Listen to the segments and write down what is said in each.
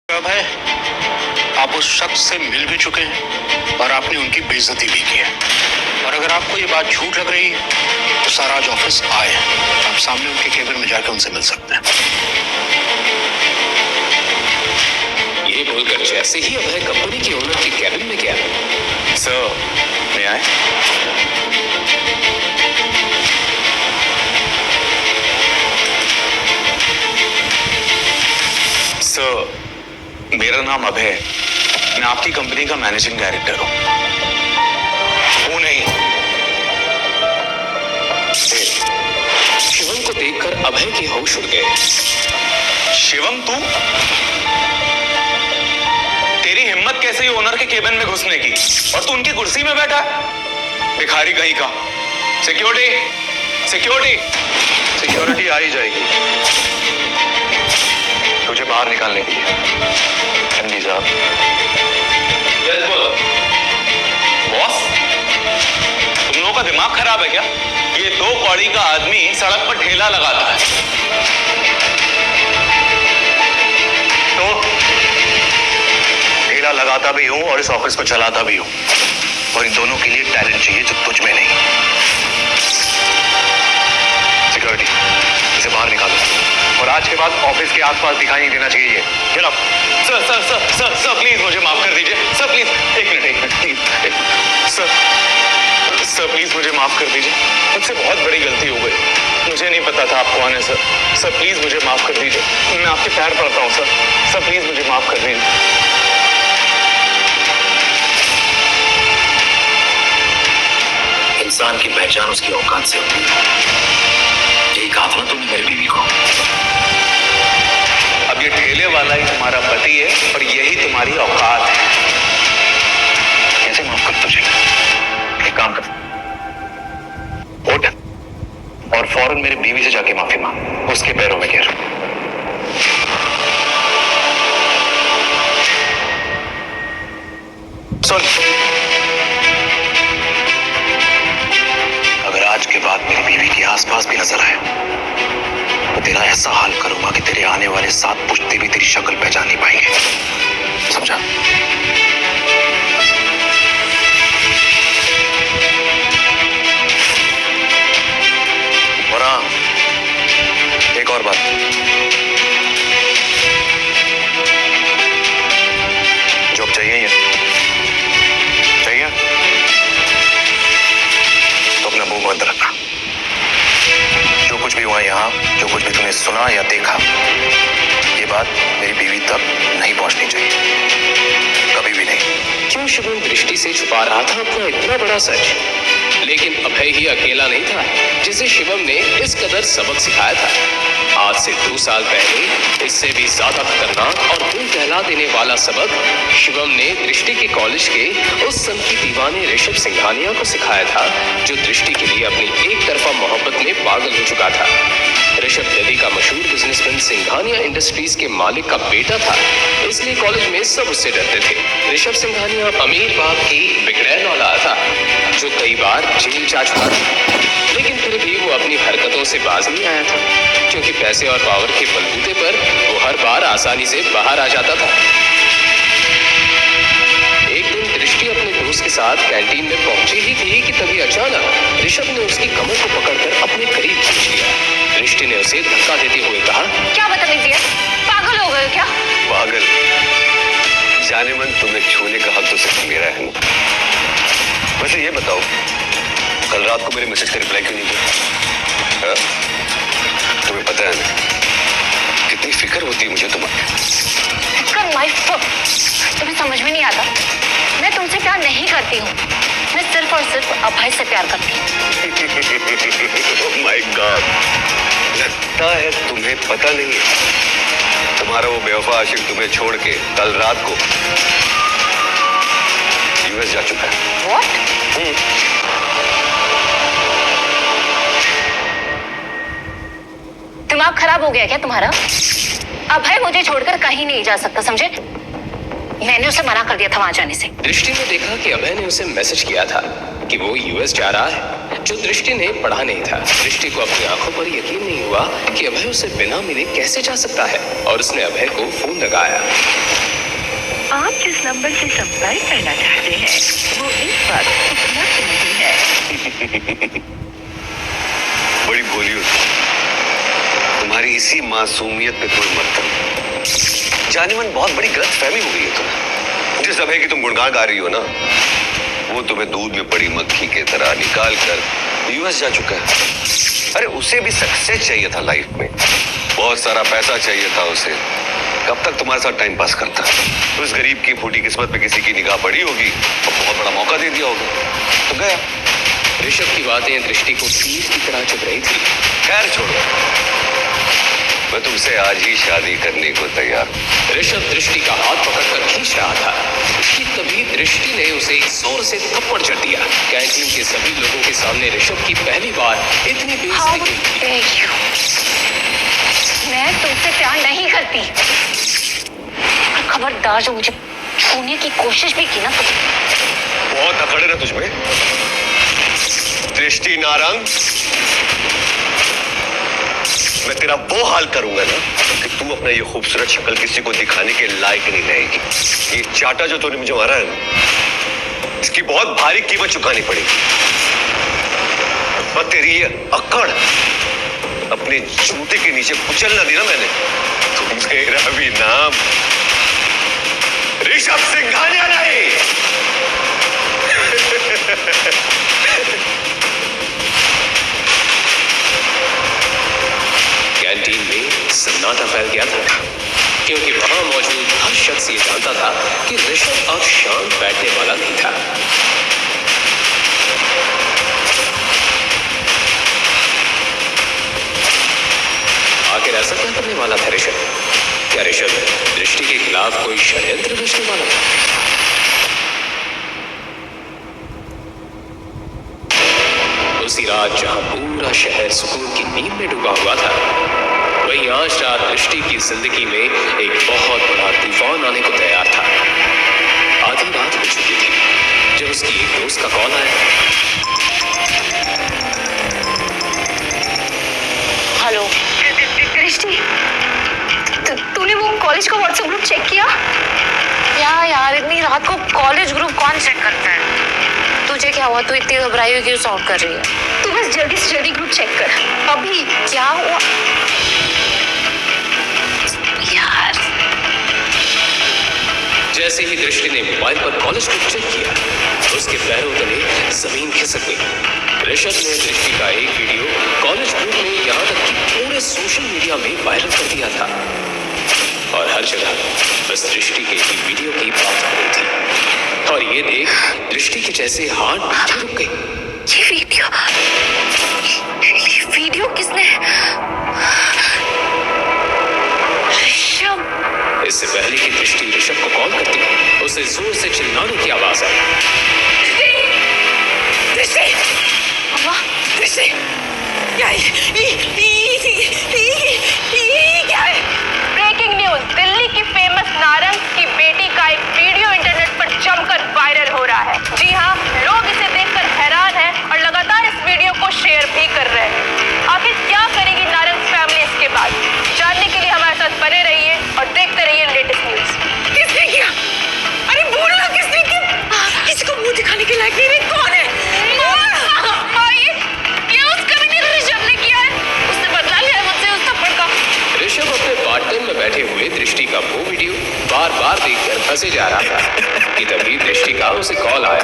अभय, आप उस शख्स से मिल भी चुके हैं और आपने उनकी बेइज्जती भी की है। और अगर आपको ये बात झूठ लग रही है तो सर आज ऑफिस आए, आप सामने उनके केबिन में जाकर उनसे मिल सकते हैं। ये बोलकर जैसे ही अभय कंपनी के ओनर के केबिन में गया, सर मैं आए? सर मेरा नाम अभय है, मैं आपकी कंपनी का मैनेजिंग डायरेक्टर हूं। वो नहीं, शिवम को देखकर अभय के होश उड़ गए। शिवम तू? तेरी हिम्मत कैसे ही ओनर के केबिन में घुसने की, और तू उनकी कुर्सी में बैठा? भिखारी कहीं का। सिक्योरिटी सिक्योरिटी सिक्योरिटी आ ही जाएगी तुझे बाहर निकालने के लिए। एमडी साहब। यस बोलो। बॉस, तुम लोगों का दिमाग खराब है क्या? ये 2 कौड़ी का आदमी सड़क पर ठेला लगाता है, तो ठेला लगाता भी हूं और इस ऑफिस को चलाता भी हूं, और इन दोनों के लिए टैलेंट चाहिए जो तुझ में नहीं। सिक्योरिटी, इसे बाहर निकालो, और आज के बाद ऑफिस के आसपास दिखाई नहीं देना चाहिए ये। Get out. Sir sir sir sir sir please मुझे माफ कर दीजिए। सर प्लीज एक minute please. Sir sir please मुझे माफ कर दीजिए, मुझसे बहुत बड़ी गलती हो गई। मुझे नहीं पता था आप कौन है सर। सर प्लीज मुझे माफ कर दीजिए, मैं आपके पैर पड़ता हूँ सर। सर प्लीज मुझे माफ कर दीजिए। इंसान की पहचान उसकी औकात से होती है। यही कहा था ना तुमने मेरी बीवी को। अब ये ठेले वाला ही तुम्हारा पति है और यही तुम्हारी औकात है। कैसे माफ कर तुझे? एक काम कर, उठ और फौरन मेरी बीवी से जाके माफी मांग, उसके पैरों में गिर। सुन, अगर आज के बाद मेरी बीवी के आसपास भी नजर आए तो तेरा ऐसा हाल करूंगा कि तेरे आने वाले 7 पुश्ते भी तेरी शक्ल पहचान नहीं पाएंगे, समझा? और हाँ, एक और बात, जॉब चाहिए तो अपना मुंह बंद रखना। जो कुछ भी हुआ यहाँ, जो कुछ भी तूने सुना या देखा, ये बात मेरी बीवी तक नहीं पहुंचनी चाहिए, कभी भी नहीं। क्यों शिवम दृष्टि से छुपा रहा था अपना इतना बड़ा सच? लेकिन अभय ही अकेला नहीं था जिसे शिवम ने इस कदर सबक सिखाया था। आज से 2 साल पहले इससे भी ज्यादा खतरनाक और दिल दहला देने वाला सबक शिवम ने दृष्टि के कॉलेज के उस सन की दीवाने ऋषभ सिंघानिया को सिखाया था, जो दृष्टि के लिए अपनी एक तरफा मोहब्बत में पागल हो चुका था। ऋषभ दिल्ली का मशहूर बिजनेसमैन सिंघानिया इंडस्ट्रीज के मालिक का बेटा था, इसलिए कॉलेज में सब उससे डरते थे। ऋषभ सिंघानिया अमीर बाप की बिगड़ैल औलाद था, जो कई बार जेल जा चुका था, लेकिन फिर भी वो अपनी हरकतों से बाज नहीं आया था, क्योंकि पैसे और पावर के बलबूते पर वो हर बार आसानी से बाहर आ जाता था। एक दिन दृष्टि अपने दोस्त के साथ कैंटीन में पहुंची ही थी कि तभी अचानक ऋषभ ने उसकी कमर को पकड़कर अपने करीब खींच लिया। दृष्टि ने उसे धक्का देते हुए कहा, क्या बदतमीजी है? पागल हो गए क्या? पागल? जाने मन तुम्हें छूने का हक तो सिर्फ मेरा है। वैसे ये बताओ, कल रात को मेरे मैसेज का रिप्लाई क्यों नहीं किया? तुम्हें पता है ना कितनी फिक्र होती है मुझे तुम्हारी। फिक्र माय फुट, तुम्हें समझ में नहीं आता। मैं तुमसे प्यार नहीं करती हूँ, मैं सिर्फ और सिर्फ अभय से प्यार करती हूँ। Oh my God, लगता है तुम्हें पता नहीं है, तुम्हारा वो बेवफा आशिक तुम्हें छोड़ के कल रात को यूएस जा चुका है। What? दिमाग खराब हो गया क्या तुम्हारा? अभय मुझे छोड़कर कहीं नहीं जा सकता, समझे? मैंने उसे मना कर दिया था वहां जाने से। दृष्टि ने देखा कि अभय ने उसे मैसेज किया था कि वो यूएस जा रहा है, जो दृष्टि ने पढ़ा नहीं था। दृष्टि को अपनी आंखों पर यकीन नहीं हुआ कि अभय उसे बिना मिले कैसे जा सकता है, और उसने अभय को फोन लगाया। आप जिस नंबर से संपर्क करना चाहते हैं वो इस वक्त उपलब्ध नहीं है। बड़ी भोली हो तुम्हारी इसी मासूमियत पे कोई मतलब। जाने मन बहुत बड़ी गलत फहमी हो गई है तुम्हें। जिस अभय की तुम गुणगान गा रही हो ना, वो तुम्हें दूध में पड़ी मक्खी के तरह निकाल कर यूएस जा चुका है। अरे उसे भी सक्सेस चाहिए था लाइफ में, बहुत सारा पैसा चाहिए था उसे। कब तक तुम्हारे साथ टाइम पास करता? उस गरीब की फूटी किस्मत पे किसी की निगाह पड़ी होगी और बहुत बड़ा मौका दे दिया होगा तो गया। ऋषभ की बातें दृष्टि को तीर की तरह चुभ रही थी। खैर छोड़ो, मैं तुमसे आज ही शादी करने को तैयार हूं। ऋषभ दृष्टि का हाथ पकड़कर खींच रहा था कि तभी दृष्टि ने उसे एक जोर से थप्पड़ जड़ दिया। कैंटीन के सभी लोगों के सामने ऋषभ की पहली बार इतनी बेइज्जती की। मैं तुमसे प्यार नहीं करती। और खबरदार जो मुझे छूने की कोशिश भी की ना तो बहुत अकड़ है ना तुझमें दृष्टि नारंग। मैं तेरा वो हाल करूंगा ना कि तू अपना ये खूबसूरत शक्ल किसी को दिखाने के लायक नहीं रहेगी। ये चाटा जो तूने मुझे मारा है ना, इसकी बहुत भारी कीमत चुकानी पड़ेगी। और तेरी ये अकड़ अपने जूते के नीचे कुचलना दी ना मैंने, तो मेरा भी नाम ऋषभ सिंघानिया नहीं। कैंटीन में सन्नाटा फैल गया था क्योंकि वहां मौजूद हर शख्स ये जानता था कि ऋषभ अब शांत बैठने वाला नहीं था। आखिर ऐसा क्या करने वाला था ऋषभ? क्या ऋषभ दृष्टि के खिलाफ कोई षड्यंत्र रचने वाला था? उसी रात जहां पूरा शहर सुकून की नींद में डूबा हुआ था, वहीं आज रात दृष्टि की जिंदगी में एक बहुत बड़ा तूफान आने को तैयार था। आधी रात हो चुकी थी जब उसकी एक दोस्त का कॉल आया। हेलो दृष्टि, तूने वो कॉलेज का व्हाट्सएप ग्रुप चेक किया? यार इतनी रात को कॉलेज ग्रुप कौन चेक करता है? तुझे क्या हुआ? तू इतनी घबराई हुई क्यों साउंड कर रही है? तू बस जल्दी से जल्दी ग्रुप चेक कर। अभी क्या हुआ यार? जैसे ही दृष्टि ने मोबाइल पर कॉलेज ग्रुप चेक किया, उसके पैरों तले जमीन खिसक गई। ऋषभ ने दृष्टि का एक वीडियो कॉलेज ग्रुप में यहाँ तक कि पूरे सोशल मीडिया में वायरल कर दिया था और हर जगह बस दृष्टि के ही वीडियो की बात हो रही थी। और ये देख दृष्टि के जैसे हार्ट बीट रुक गई। ये वीडियो किसने? ऋषभ। इससे पहले कि दृष्टि ऋषभ को कॉल करती, उसे जोर से चिल्लाने की आवाज आई। दृष्टि, दृष्टि, क्या है? ब्रेकिंग न्यूज, दिल्ली की फेमस नारंग की बेटी का एक वीडियो इंटरनेट पर जमकर वायरल हो रहा है। जी हाँ, लोग इसे देखकर हैरान हैं और लगातार इस वीडियो को शेयर भी कर रहे हैं। आखिर क्या करेगी नारंग फैमिली इसके बाद? जानने के लिए हमारे साथ बने रहिए और देखते रहिए लेटेस्ट न्यूज। किसने किया? अरे बोलना किसने किया? किसी को मुंह दिखाने के लायक नहीं। कौन है? ऋषभ अपने पार्टनर में बैठे हुए दृष्टि का वो वीडियो बार बार देखकर फंसे जा रहा था कि तभी दृष्टि का उसे कॉल आया।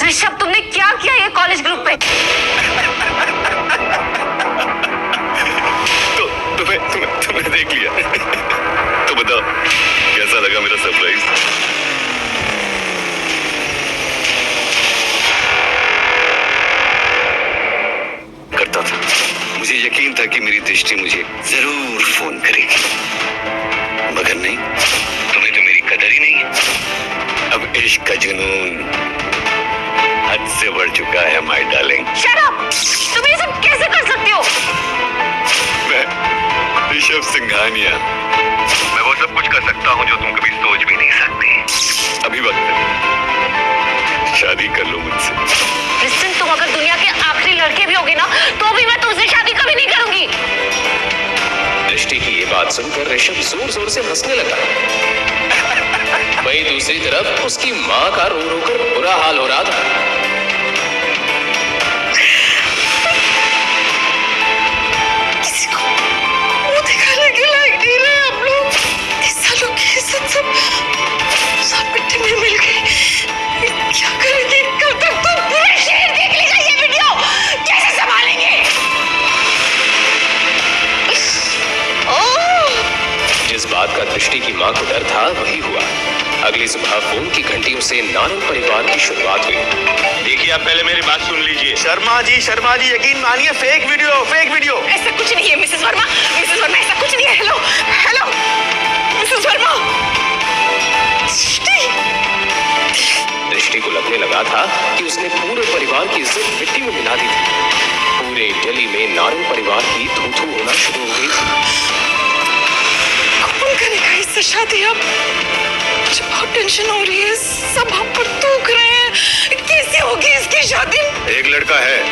ऋषभ, तुमने क्या किया ये कॉलेज ग्रुप पे? तुमने देख लिया तो बताओ कैसा लगा मेरा सरप्राइज? करता था, मुझे यकीन था कि मेरी दृष्टि मुझे जरूर फोन करेगी, मगर नहीं, तुम्हें तो मेरी कदर ही नहीं है। अब इश्क का जुनून हद से बढ़ चुका है माय डार्लिंग। Shut up! तुम ये सब कैसे कर सकते हो? मैं ऋषभ सिंघानिया, मैं वो सब कुछ कर सकता हूँ जो तुम कभी सोच भी नहीं सकती। अभी वक्त है, शादी कर लो मुझसे। लिसन, तुम अगर दुनिया के आखिरी लड़के भी होगे ना, तो भी मैं तुमसे शादी कभी नहीं करूंगी। बात सुनकर ऋषभ जोर जोर से हंसने लगा। वहीं दूसरी तरफ उसकी मां का रो रो कर बुरा हाल हो रहा था। किसी को मुंह दिखाने के लायक नहीं रहे हम लोग। 30 सालों की इज्जत सब मिट्टी में मिल गई। क्या करेंगे? कल तक तो पूरा शहर देख लेगा ये वीडियो। कैसे संभालेंगे? जिस बात का दृष्टि की मां को डर था वही हुआ। अगली सुबह फोन की घंटियों से नारंग परिवार की शुरुआत हुई। देखिए, आप पहले मेरी बात सुन लीजिए। शर्मा जी, यकीन मानिए, फेक वीडियो। ऐसा कुछ नहीं है मिसेस वर्मा, ऐसा कुछ नहीं है। Hello Mrs Verma. दृष्टि को लगने लगा था कि उसने पूरे परिवार की इज्जत मिट्टी में मिला दी थी। पूरे दिल्ली में नारंग परिवार की थू-थू होना शुरू हो गई थी। कौन करेगा इससे शादी? अब मुझे बहुत टेंशन हो रही है। सब हम पर थूक रहे हैं। कैसे होगी इसकी शादी? एक लड़का है